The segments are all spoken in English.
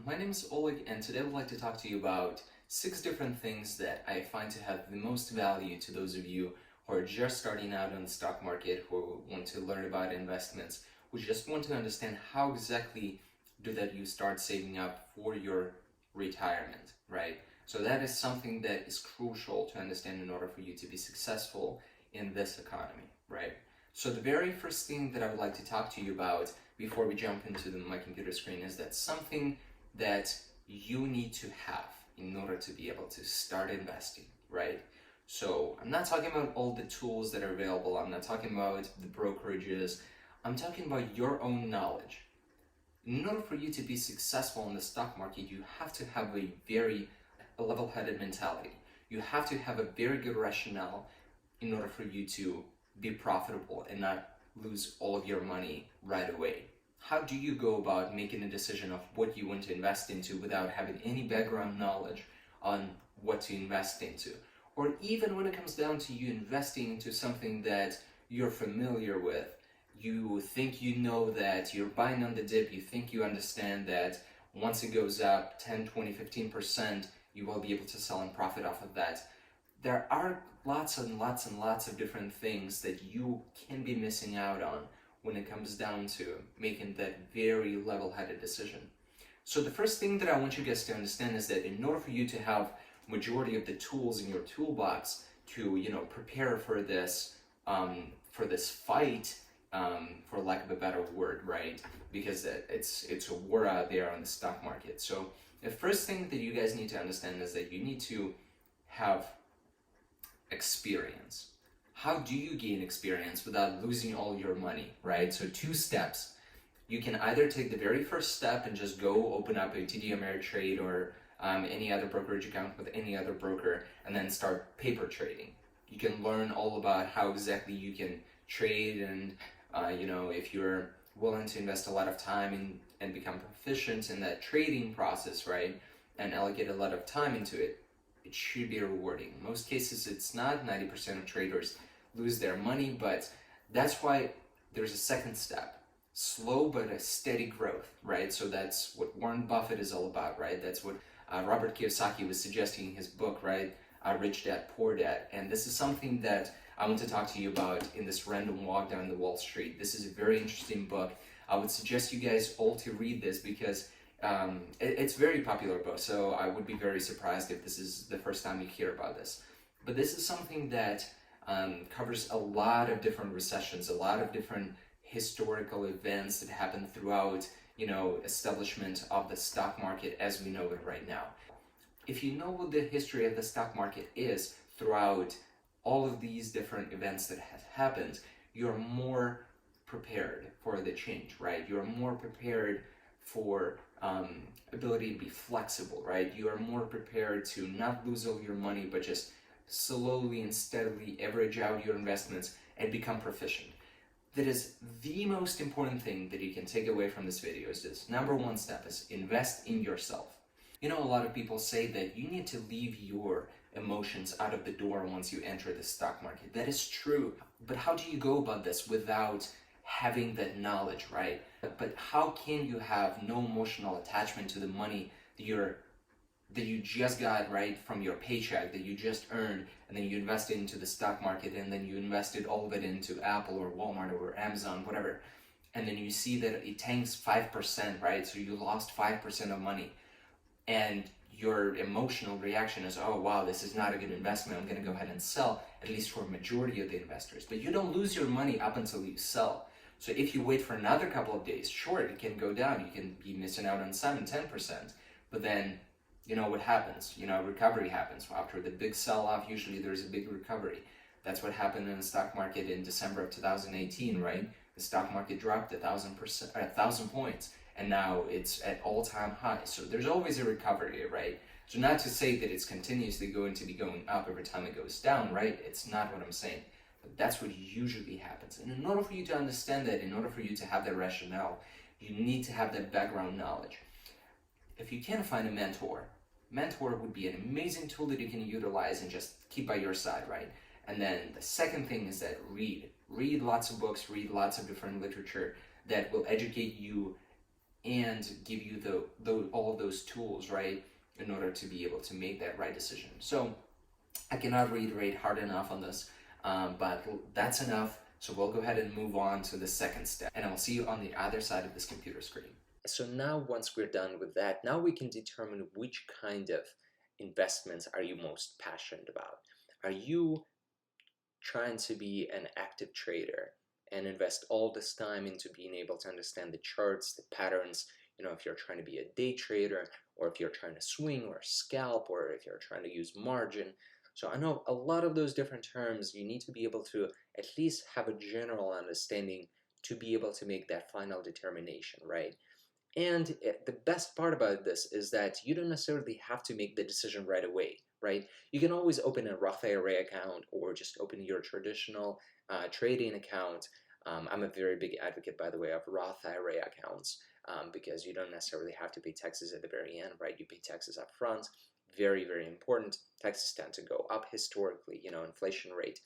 My name is Oleg, and today I would like to talk to you about 6 different things that I find to have the most value to those of you who are just starting out on the stock market, who want to learn about investments, who just want to understand how exactly do that you start saving up for your retirement, right? So that is something that is crucial to understand in order for you to be successful in this economy, right? So the very first thing that I would like to talk to you about before we jump into my computer screen is that something that you need to have in order to be able to start investing, right? So I'm not talking about all the tools that are available. I'm not talking about the brokerages. I'm talking about your own knowledge. In order for you to be successful in the stock market, you have to have a very level-headed mentality. You have to have a very good rationale in order for you to be profitable and not lose all of your money right away. How do you go about making a decision of what you want to invest into without having any background knowledge on what to invest into? Or even when it comes down to you investing into something that you're familiar with, you think you know that you're buying on the dip, you think you understand that once it goes up 10, 20, 15%, you will be able to sell and profit off of that. There are lots and lots and lots of different things that you can be missing out on when it comes down to making that very level-headed decision. So the first thing that I want you guys to understand is that in order for you to have majority of the tools in your toolbox to prepare for this fight, for lack of a better word, right? Because it's a war out there on the stock market. So the first thing that you guys need to understand is that you need to have experience. How do you gain experience without losing all your money, right? So 2 steps. You can either take the very first step and just go open up a TD Ameritrade or any other brokerage account with any other broker and then start paper trading. You can learn all about how exactly you can trade and if you're willing to invest a lot of time and become proficient in that trading process, right, and allocate a lot of time into it, it should be rewarding. In most cases it's not. 90% of traders lose their money, but that's why there's a second step. Slow but a steady growth, right? So that's what Warren Buffett is all about, right? That's what Robert Kiyosaki was suggesting in his book, right? Rich Dad, Poor Dad. And this is something that I want to talk to you about in this random walk down the Wall Street. This is a very interesting book. I would suggest you guys all to read this because it's a very popular book, so I would be very surprised if this is the first time you hear about this. But this is something that covers a lot of different recessions, a lot of different historical events that happened throughout, establishment of the stock market as we know it right now. If you know what the history of the stock market is throughout all of these different events that have happened, you're more prepared for the change, right? You're more prepared for ability to be flexible, right? You are more prepared to not lose all your money, but just slowly and steadily average out your investments and become proficient. That is the most important thing that you can take away from this video is this. Number 1 step is invest in yourself. A lot of people say that you need to leave your emotions out of the door once you enter the stock market. That is true, but how do you go about this without having that knowledge, right? But how can you have no emotional attachment to the money that you just got, right, from your paycheck that you just earned, and then you invested into the stock market, and then you invested all of it into Apple or Walmart or Amazon, whatever, and then you see that it tanks 5%, right? So you lost 5% of money, and your emotional reaction is, oh wow, this is not a good investment, I'm going to go ahead and sell, at least for a majority of the investors. But you don't lose your money up until you sell. So if you wait for another couple of days, sure, it can go down, you can be missing out on 7-10%, but then what happens? Recovery happens. After the big sell-off, usually there's a big recovery. That's what happened in the stock market in December of 2018, right? The stock market dropped 1,000 points, and now it's at all-time highs. So there's always a recovery, right? So not to say that it's continuously going to be going up every time it goes down, right? It's not what I'm saying. But that's what usually happens. And in order for you to understand that, in order for you to have that rationale, you need to have that background knowledge. If you can't find a mentor would be an amazing tool that you can utilize and just keep by your side, right? And then the second thing is that read lots of books, read lots of different literature that will educate you and give you all of those tools, right, in order to be able to make that right decision. So I cannot reiterate hard enough on this, but that's enough. So we'll go ahead and move on to the second step, and I'll see you on the other side of this computer screen. So now once we're done with that, now we can determine which kind of investments are you most passionate about. Are you trying to be an active trader and invest all this time into being able to understand the charts, the patterns, if you're trying to be a day trader, or if you're trying to swing or scalp, or if you're trying to use margin? So I know a lot of those different terms, you need to be able to at least have a general understanding to be able to make that final determination, right? And the best part about this is that you don't necessarily have to make the decision right away, right? You can always open a Roth IRA account or just open your traditional trading account. I'm a very big advocate, by the way, of Roth IRA accounts because you don't necessarily have to pay taxes at the very end, right? You pay taxes up front. Very, very important. Taxes tend to go up historically, inflation rate.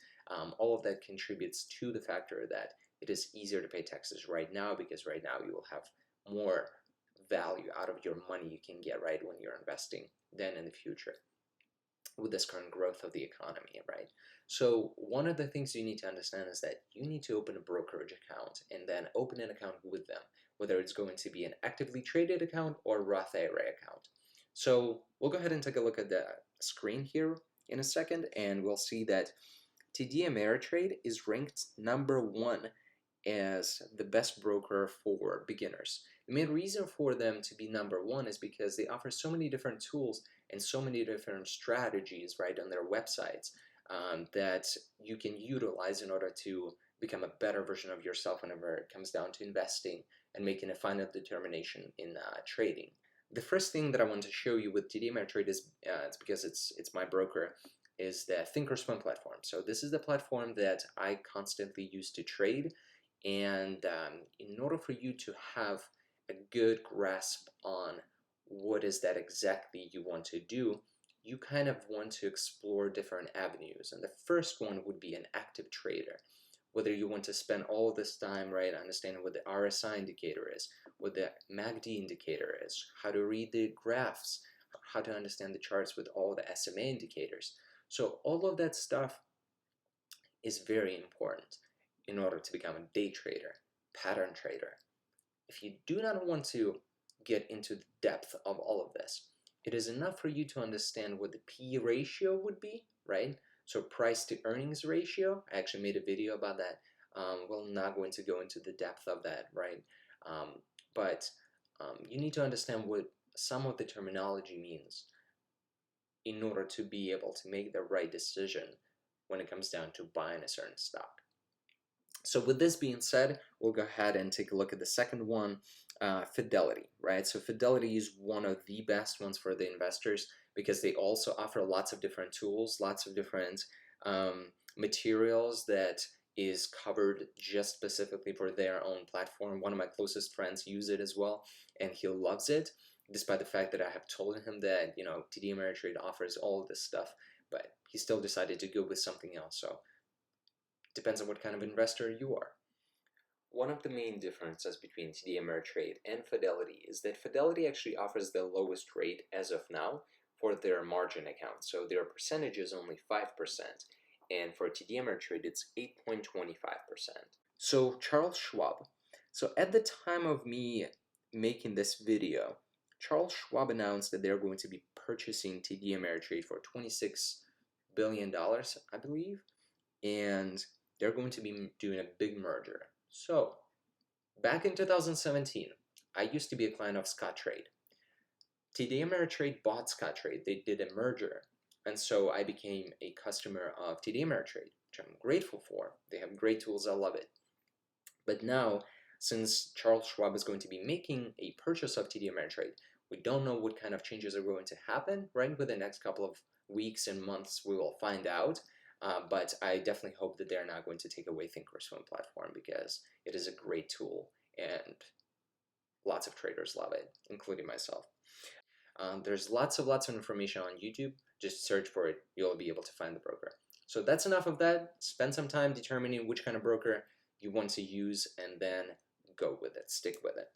All of that contributes to the factor that it is easier to pay taxes right now because right now you will have more value out of your money you can get, right, when you're investing than in the future with this current growth of the economy, right? So one of the things you need to understand is that you need to open a brokerage account and then open an account with them, whether it's going to be an actively traded account or Roth IRA account. So we'll go ahead and take a look at the screen here in a second, and we'll see that TD Ameritrade is ranked #1 as the best broker for beginners. The main reason for them to be #1 is because they offer so many different tools and so many different strategies right on their websites that you can utilize in order to become a better version of yourself whenever it comes down to investing and making a final determination in trading. The first thing that I want to show you with TD Ameritrade is it's because it's my broker, is the Thinkorswim platform. So this is the platform that I constantly use to trade, and in order for you to have a good grasp on what is that exactly you want to do, you kind of want to explore different avenues. And the first one would be an active trader. Whether you want to spend all this time, right, understanding what the RSI indicator is, what the MACD indicator is, how to read the graphs, how to understand the charts with all the SMA indicators. So all of that stuff is very important in order to become a day trader, pattern trader. If you do not want to get into the depth of all of this, it is enough for you to understand what the P ratio would be, right? So price to earnings ratio. I actually made a video about that. Well, I'm not going to go into the depth of that, right? But you need to understand what some of the terminology means in order to be able to make the right decision when it comes down to buying a certain stock. So with this being said, we'll go ahead and take a look at the second one, Fidelity, right? So Fidelity is one of the best ones for the investors because they also offer lots of different tools, lots of different materials that is covered just specifically for their own platform. One of my closest friends use it as well, and he loves it, despite the fact that I have told him that, TD Ameritrade offers all of this stuff, but he still decided to go with something else. So depends on what kind of investor you are. One of the main differences between TD Ameritrade and Fidelity is that Fidelity actually offers the lowest rate as of now for their margin account. So their percentage is only 5%, and for TD Ameritrade it's 8.25%. So Charles Schwab. So at the time of me making this video, Charles Schwab announced that they're going to be purchasing TD Ameritrade for $26 billion, I believe, and they're going to be doing a big merger. So, back in 2017, I used to be a client of Scottrade. TD Ameritrade bought Scottrade. They did a merger, and so I became a customer of TD Ameritrade, which I'm grateful for. They have great tools. I love it. But now, since Charles Schwab is going to be making a purchase of TD Ameritrade, we don't know what kind of changes are going to happen, right? Within the next couple of weeks and months, we will find out. But I definitely hope that they're not going to take away Thinkorswim platform because it is a great tool and lots of traders love it, including myself. There's lots of information on YouTube. Just search for it. You'll be able to find the broker. So that's enough of that. Spend some time determining which kind of broker you want to use and then go with it. Stick with it.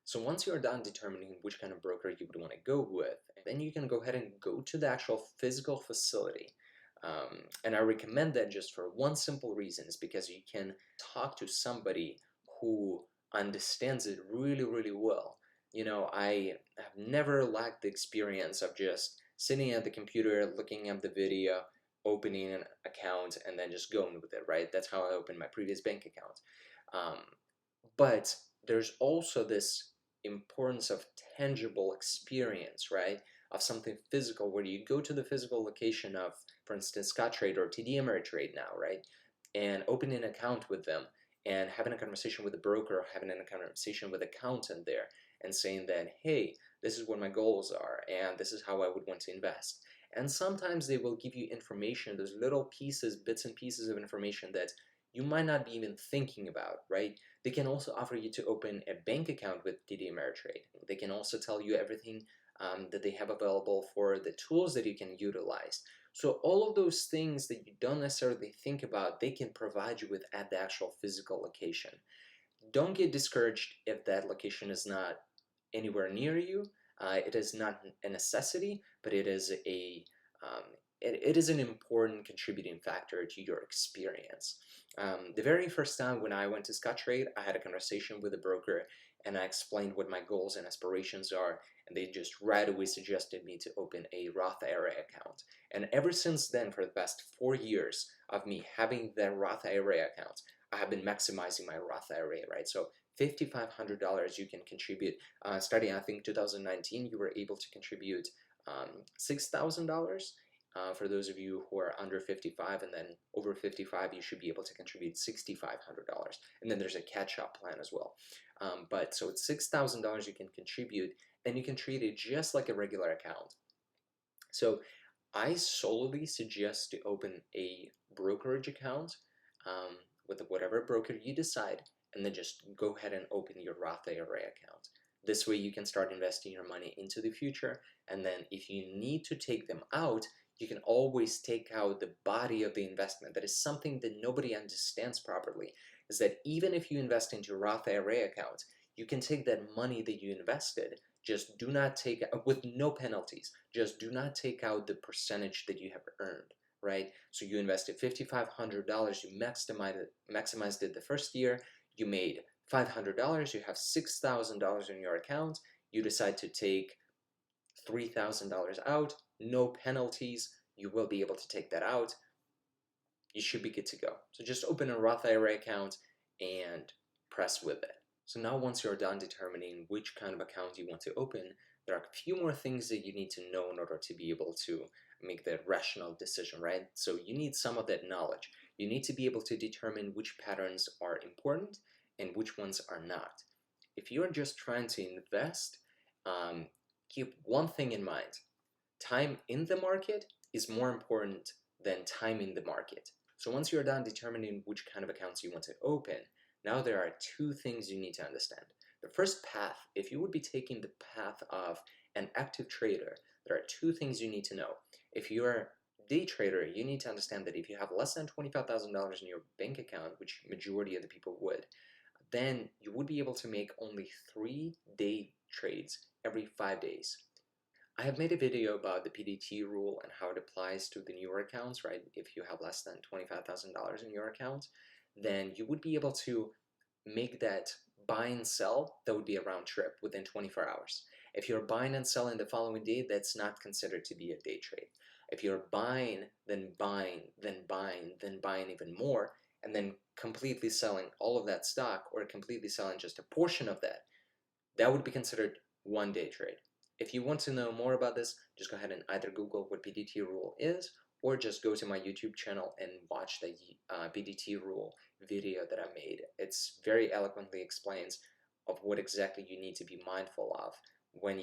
So once you're done determining which kind of broker you would want to go with, then you can go ahead and go to the actual physical facility. And I recommend that just for one simple reason, is because you can talk to somebody who understands it really, really well. I have never lacked the experience of just sitting at the computer, looking at the video, opening an account, and then just going with it, right? That's how I opened my previous bank account. Um, but there's also this importance of tangible experience, right? Of something physical, where you go to the physical location of, for instance, Scottrade or TD Ameritrade now, right? And opening an account with them and having a conversation with the broker, having a conversation with the accountant there, and saying that, hey, this is what my goals are, and this is how I would want to invest. And sometimes they will give you information, those little pieces, bits and pieces of information that you might not be even thinking about, right? They can also offer you to open a bank account with TD Ameritrade. They can also tell you everything that they have available for the tools that you can utilize. So all of those things that you don't necessarily think about, they can provide you with at the actual physical location. Don't get discouraged if that location is not anywhere near you. It is not a necessity, but um, it is an important contributing factor to your experience. The very first time when I went to Scottrade, I had a conversation with a broker and I explained what my goals and aspirations are, and they just right away suggested me to open a Roth IRA account. And ever since then, for the past 4 years of me having that Roth IRA account, I have been maximizing my Roth IRA, right? So $5,500 you can contribute. Starting, I think, 2019, you were able to contribute $6,000. For those of you who are under 55, and then over 55, you should be able to contribute $6,500. And then there's a catch-up plan as well. But so it's $6,000 you can contribute, and you can treat it just like a regular account. So I solely suggest to open a brokerage account with whatever broker you decide, and then just go ahead and open your Roth IRA account. This way you can start investing your money into the future, and then if you need to take them out, you can always take out the body of the investment. That is something that nobody understands properly, is that even if you invest into a Roth IRA account, you can take that money that you invested, just do not take, with no penalties, just do not take out the percentage that you have earned, right? So you invested $5,500, you maximized it the first year, you made $500, you have $6,000 in your account, you decide to take $3,000 out, no penalties, you will be able to take that out. You should be good to go. So just open a Roth IRA account and press with it. So now once you're done determining which kind of account you want to open, there are a few more things that you need to know in order to be able to make the rational decision, right? So you need some of that knowledge. You need to be able to determine which patterns are important and which ones are not. If you're just trying to invest, keep one thing in mind. Time in the market is more important than time in the market. So once you're done determining which kind of accounts you want to open, now there are two things you need to understand. The first path, if you would be taking the path of an active trader, there are two things you need to know. If you're a day trader, you need to understand that if you have less than $25,000 in your bank account, which majority of the people would, then you would be able to make only 3-day trades every 5 days. I have made a video about the PDT rule and how it applies to the newer accounts, right? If you have less than $25,000 in your account, then you would be able to make that buy and sell, that would be a round trip within 24 hours. If you're buying and selling the following day, that's not considered to be a day trade. If you're buying, then buying, then buying, then buying even more, and then completely selling all of that stock or completely selling just a portion of that, that would be considered one day trade. If you want to know more about this, just go ahead and either Google what PDT rule is, or just go to my YouTube channel and watch the PDT rule video that I made. It's very eloquently explains of what exactly you need to be mindful of when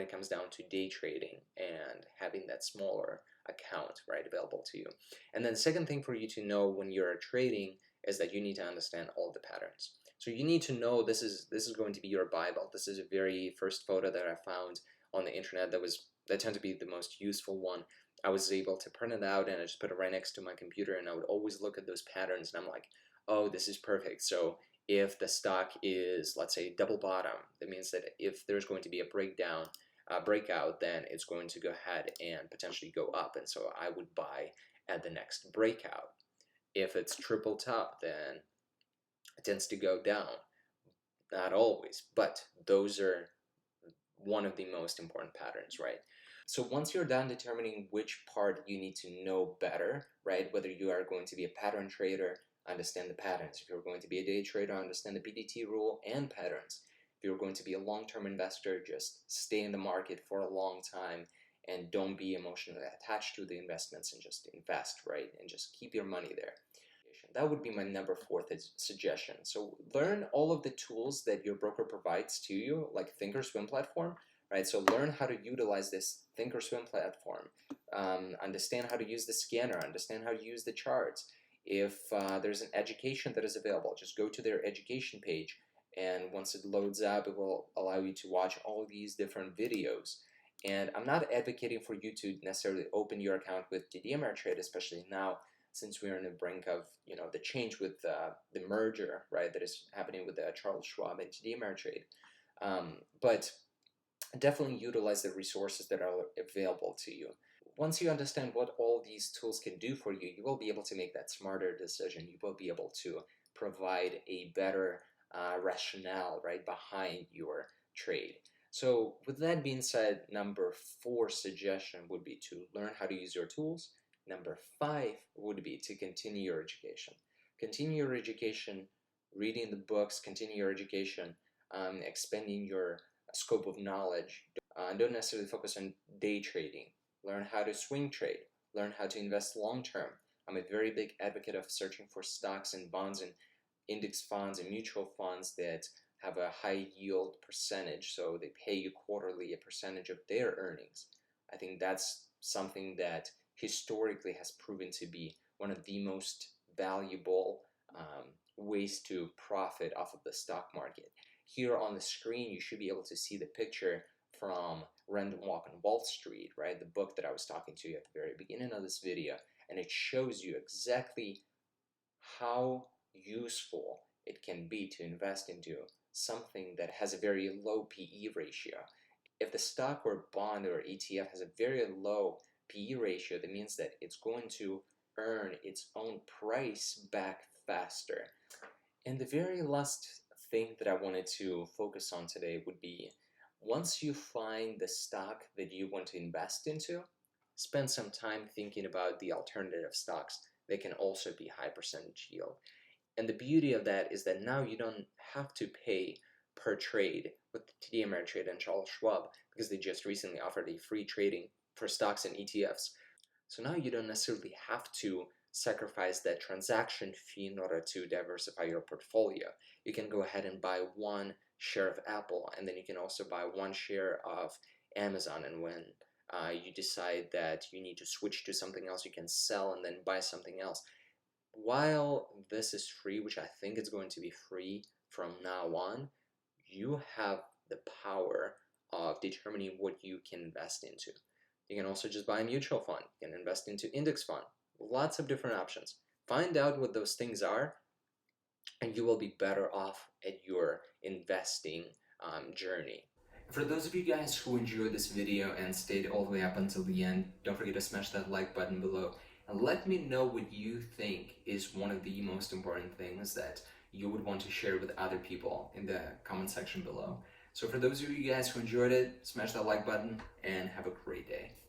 it comes down to day trading and having that smaller account, right, available to you. And then the second thing for you to know when you're trading is that you need to understand all the patterns. So you need to know this is going to be your Bible. This is a very first photo that I found on the internet that turned to be the most useful one. I was able to print it out and I just put it right next to my computer, and I would always look at those patterns and I'm like, oh, this is perfect. So If the stock is, let's say, double bottom, that means that if there's going to be a breakout, then it's going to go ahead and potentially go up. And so I would buy at the next breakout. If it's triple top, then it tends to go down. Not always, but those are one of the most important patterns, right? So once you're done determining which part you need to know better, right? Whether you are going to be a pattern trader, understand the patterns. If you're going to be a day trader, understand the PDT rule and patterns. If you're going to be a long-term investor, just stay in the market for a long time and don't be emotionally attached to the investments and just invest, right? And just keep your money there. That would be my number 4 suggestion. So learn all of the tools that your broker provides to you, like Thinkorswim platform, right? So learn how to utilize this Thinkorswim platform. Understand how to use the scanner. Understand how to use the charts. If there's an education that is available, just go to their education page, and once it loads up, it will allow you to watch all these different videos. And I'm not advocating for you to necessarily open your account with TD Ameritrade, especially now, since we're in the brink of the change with the merger, right, that is happening with Charles Schwab and TD Ameritrade. But definitely utilize the resources that are available to you. Once you understand what all these tools can do for you, you will be able to make that smarter decision. You will be able to provide a better rationale, right, behind your trade. So with that being said, number 4 suggestion would be to learn how to use your tools. Number 5 would be to continue your education. Continue your education, reading the books, continue your education, expanding your scope of knowledge. Don't necessarily focus on day trading. Learn how to swing trade. Learn how to invest long term. I'm a very big advocate of searching for stocks and bonds and index funds and mutual funds that have a high yield percentage, so they pay you quarterly a percentage of their earnings. I think that's something that historically has proven to be one of the most valuable ways to profit off of the stock market. Here on the screen, you should be able to see the picture from Random Walk on Wall Street, right? The book that I was talking to you at the very beginning of this video, and it shows you exactly how useful it can be to invest into something that has a very low PE ratio. If the stock or bond or ETF has a very low PE ratio, that means that it's going to earn its own price back faster. And the very last thing that I wanted to focus on today would be, once you find the stock that you want to invest into, spend some time thinking about the alternative stocks that can also be high percentage yield. And the beauty of that is that now you don't have to pay per trade with TD Ameritrade and Charles Schwab, because they just recently offered a free trading for stocks and ETFs. So now you don't necessarily have to sacrifice that transaction fee in order to diversify your portfolio. You can go ahead and buy 1 share of Apple, and then you can also buy 1 share of Amazon. And when you decide that you need to switch to something else, you can sell and then buy something else. While this is free, which I think is going to be free from now on, you have the power of determining what you can invest into. You can also just buy a mutual fund. You can invest into index fund. Lots of different options. Find out what those things are, and you will be better off at your investing journey. For those of you guys who enjoyed this video and stayed all the way up until the end, don't forget to smash that like button below. And let me know what you think is one of the most important things that you would want to share with other people in the comment section below. So for those of you guys who enjoyed it, smash that like button and have a great day.